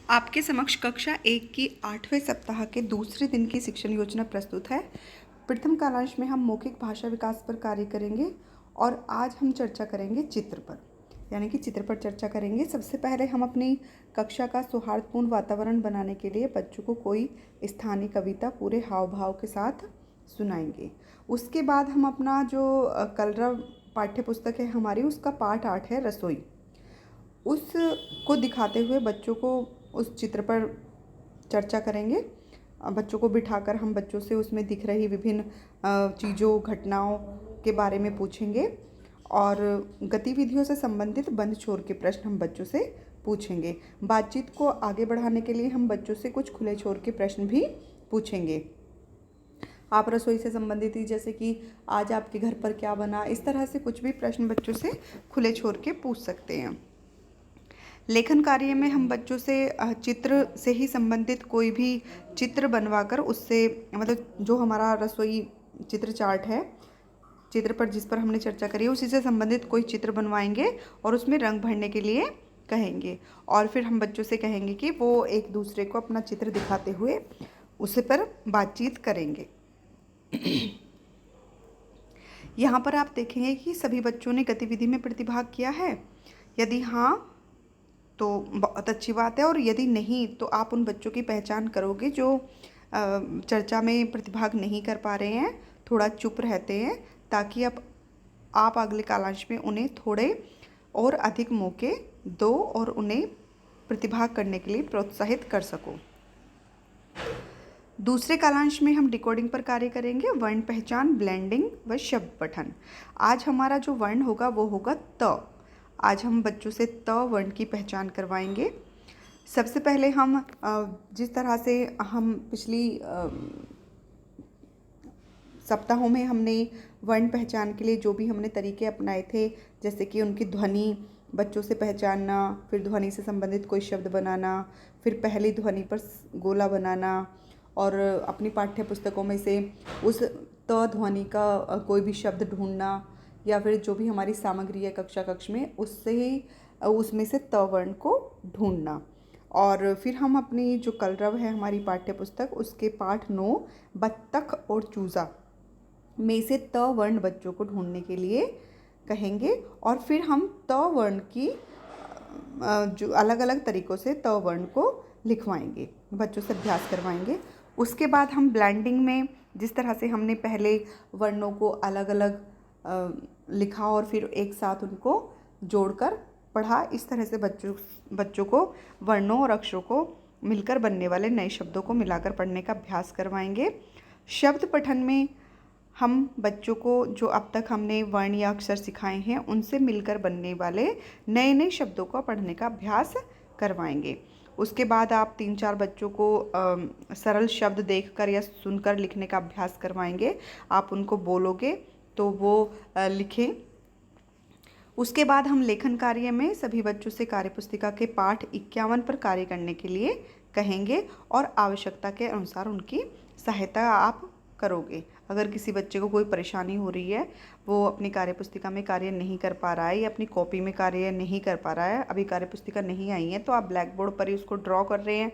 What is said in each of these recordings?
आपके समक्ष कक्षा 1 की 8वें सप्ताह के दूसरे दिन की शिक्षण योजना प्रस्तुत है। प्रथम कालांश में हम मौखिक भाषा विकास पर कार्य करेंगे और आज हम चर्चा करेंगे चित्र पर, यानी कि चित्र पर चर्चा करेंगे। सबसे पहले हम अपनी कक्षा का सौहार्दपूर्ण वातावरण बनाने के लिए बच्चों को कोई स्थानीय कविता पूरे हाव भाव के साथ सुनाएंगे। उसके बाद हम अपना जो कलरव पाठ्य पुस्तक है हमारी, उसका पाठ 8 है रसोई, उसको दिखाते हुए बच्चों को उस चित्र पर चर्चा करेंगे। बच्चों को बिठाकर हम बच्चों से उसमें दिख रही विभिन्न चीज़ों, घटनाओं के बारे में पूछेंगे और गतिविधियों से संबंधित बंद छोर के प्रश्न हम बच्चों से पूछेंगे। बातचीत को आगे बढ़ाने के लिए हम बच्चों से कुछ खुले छोर के प्रश्न भी पूछेंगे। आप रसोई से संबंधित ही, जैसे कि आज आपके घर पर क्या बना, इस तरह से कुछ भी प्रश्न बच्चों से खुले छोर के पूछ सकते हैं। लेखन कार्य में हम बच्चों से चित्र से ही संबंधित कोई भी चित्र बनवाकर उससे, मतलब जो हमारा रसोई चित्र चार्ट है, चित्र पर जिस पर हमने चर्चा करी है उसी से संबंधित कोई चित्र बनवाएंगे और उसमें रंग भरने के लिए कहेंगे। और फिर हम बच्चों से कहेंगे कि वो एक दूसरे को अपना चित्र दिखाते हुए उस पर बातचीत करेंगे। यहाँ पर आप देखेंगे कि सभी बच्चों ने गतिविधि में प्रतिभाग किया है। यदि हाँ तो बहुत अच्छी बात है, और यदि नहीं तो आप उन बच्चों की पहचान करोगे जो चर्चा में प्रतिभाग नहीं कर पा रहे हैं, थोड़ा चुप रहते हैं, ताकि अब आप अगले कालांश में उन्हें थोड़े और अधिक मौके दो और उन्हें प्रतिभाग करने के लिए प्रोत्साहित कर सको। दूसरे कालांश में हम डिकोडिंग पर कार्य करेंगे, वर्ण पहचान, ब्लेंडिंग व शब्द पठन। आज हमारा जो वर्ण होगा वो होगा त। आज हम बच्चों से त वर्ण की पहचान करवाएंगे। सबसे पहले हम जिस तरह से हम पिछली सप्ताहों में हमने वर्ण पहचान के लिए जो भी हमने तरीके अपनाए थे, जैसे कि उनकी ध्वनि बच्चों से पहचानना, फिर ध्वनि से संबंधित कोई शब्द बनाना, फिर पहली ध्वनि पर गोला बनाना, और अपनी पाठ्य पुस्तकों में से उस त ध्वनि का कोई भी शब्द ढूंढना, या फिर जो भी हमारी सामग्री है कक्षा कक्ष में उससे ही उसमें से त वर्ण को ढूंढना। और फिर हम अपनी जो कलरव है हमारी पाठ्य पुस्तक, उसके पाठ 9 बत्तख और चूज़ा में से त वर्ण बच्चों को ढूंढने के लिए कहेंगे। और फिर हम त वर्ण की जो अलग अलग तरीक़ों से त वर्ण को लिखवाएंगे, बच्चों से अभ्यास करवाएंगे। उसके बाद हम ब्लेंडिंग में जिस तरह से हमने पहले वर्णों को अलग अलग लिखा और फिर एक साथ उनको जोड़कर पढ़ा, इस तरह से बच्चों को वर्णों और अक्षरों को मिलकर बनने वाले नए शब्दों को मिलाकर पढ़ने का अभ्यास करवाएंगे। शब्द पठन में हम बच्चों को जो अब तक हमने वर्ण या अक्षर सिखाए हैं उनसे मिलकर बनने वाले नए नए शब्दों को पढ़ने का अभ्यास करवाएंगे। उसके बाद आप 3-4 बच्चों को सरल शब्द देखकर या सुनकर लिखने का अभ्यास करवाएंगे। आप उनको बोलोगे तो वो लिखें। उसके बाद हम लेखन कार्य में सभी बच्चों से कार्यपुस्तिका के पाठ 51 पर कार्य करने के लिए कहेंगे और आवश्यकता के अनुसार उनकी सहायता आप करोगे। अगर किसी बच्चे को कोई परेशानी हो रही है, वो अपनी कार्यपुस्तिका में कार्य नहीं कर पा रहा है या अपनी कॉपी में कार्य नहीं कर पा रहा है, अभी कार्यपुस्तिका नहीं आई है, तो आप ब्लैक बोर्ड पर ही उसको ड्रॉ कर रहे हैं,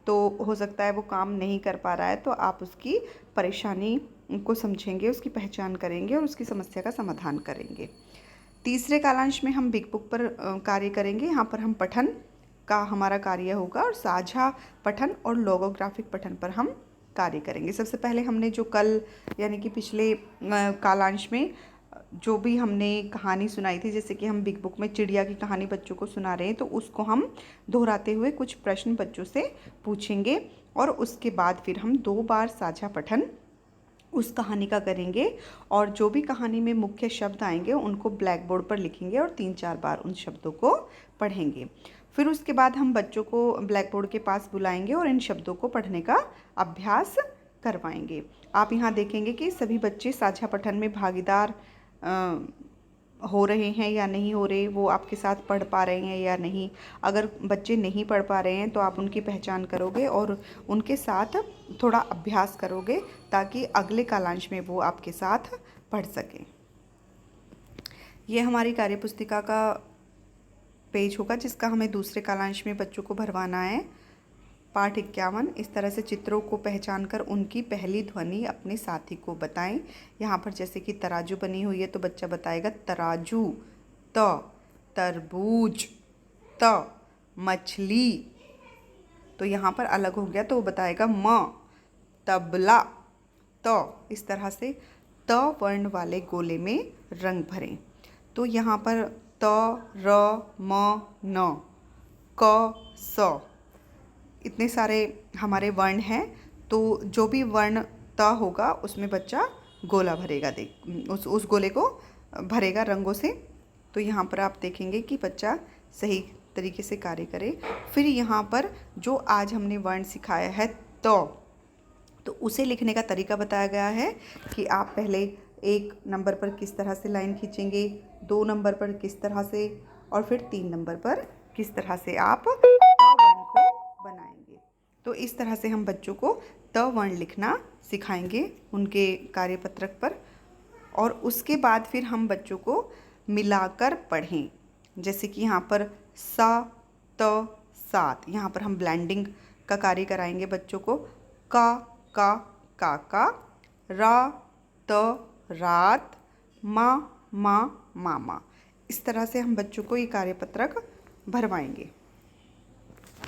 तो हो सकता है वो काम नहीं कर पा रहा है, तो आप उसकी परेशानी को समझेंगे, उसकी पहचान करेंगे और उसकी समस्या का समाधान करेंगे। तीसरे कालांश में हम बिग बुक पर कार्य करेंगे। यहाँ पर हम पठन का हमारा कार्य होगा और साझा पठन और लोगोग्राफिक पठन पर हम कार्य करेंगे। सबसे पहले हमने जो कल यानी कि पिछले कालांश में जो भी हमने कहानी सुनाई थी, जैसे कि हम बिग बुक में चिड़िया की कहानी बच्चों को सुना रहे हैं, तो उसको हम दोहराते हुए कुछ प्रश्न बच्चों से पूछेंगे और उसके बाद फिर हम 2 बार साझा पठन उस कहानी का करेंगे और जो भी कहानी में मुख्य शब्द आएंगे उनको ब्लैक बोर्ड पर लिखेंगे और 3-4 बार उन शब्दों को पढ़ेंगे। फिर उसके बाद हम बच्चों को ब्लैक बोर्ड के पास बुलाएंगे और इन शब्दों को पढ़ने का अभ्यास करवाएंगे। आप यहाँ देखेंगे कि सभी बच्चे साझा पठन में भागीदार हो रहे हैं या नहीं हो रहे, वो आपके साथ पढ़ पा रहे हैं या नहीं। अगर बच्चे नहीं पढ़ पा रहे हैं तो आप उनकी पहचान करोगे और उनके साथ थोड़ा अभ्यास करोगे ताकि अगले कालांश में वो आपके साथ पढ़ सकें। ये हमारी कार्यपुस्तिका का पेज होगा जिसका हमें दूसरे कालांश में बच्चों को भरवाना है। पाठ 51 इस तरह से चित्रों को पहचान कर उनकी पहली ध्वनि अपने साथी को बताएं। यहाँ पर जैसे कि तराजू बनी हुई है तो बच्चा बताएगा तराजू, त, तरबूज, त, मछली। तो यहाँ पर अलग हो गया तो वो बताएगा म, तबला, त। इस तरह से त वर्ण वाले गोले में रंग भरें। तो यहाँ पर त, र, म, न, क, स इतने सारे हमारे वर्ण हैं। तो जो भी वर्ण त होगा उसमें बच्चा गोला भरेगा, उस गोले को भरेगा रंगों से। तो यहाँ पर आप देखेंगे कि बच्चा सही तरीके से कार्य करे। फिर यहाँ पर जो आज हमने वर्ण सिखाया है तो उसे लिखने का तरीका बताया गया है कि आप पहले 1 नंबर पर किस तरह से लाइन खींचेंगे, 2 नंबर पर किस तरह से, और फिर 3 नंबर पर किस तरह से आप त वर्ण को बनाएंगे। तो इस तरह से हम बच्चों को त वर्ण लिखना सिखाएंगे उनके कार्यपत्रक पर। और उसके बाद फिर हम बच्चों को मिलाकर पढ़ें। जैसे कि यहाँ पर सा, त, सात, यहाँ पर हम ब्लेंडिंग का कार्य कराएंगे बच्चों को। का, काका, रा, त, रात, मा, मामा। इस तरह से हम बच्चों को ये कार्यपत्रक भरवाएंगे।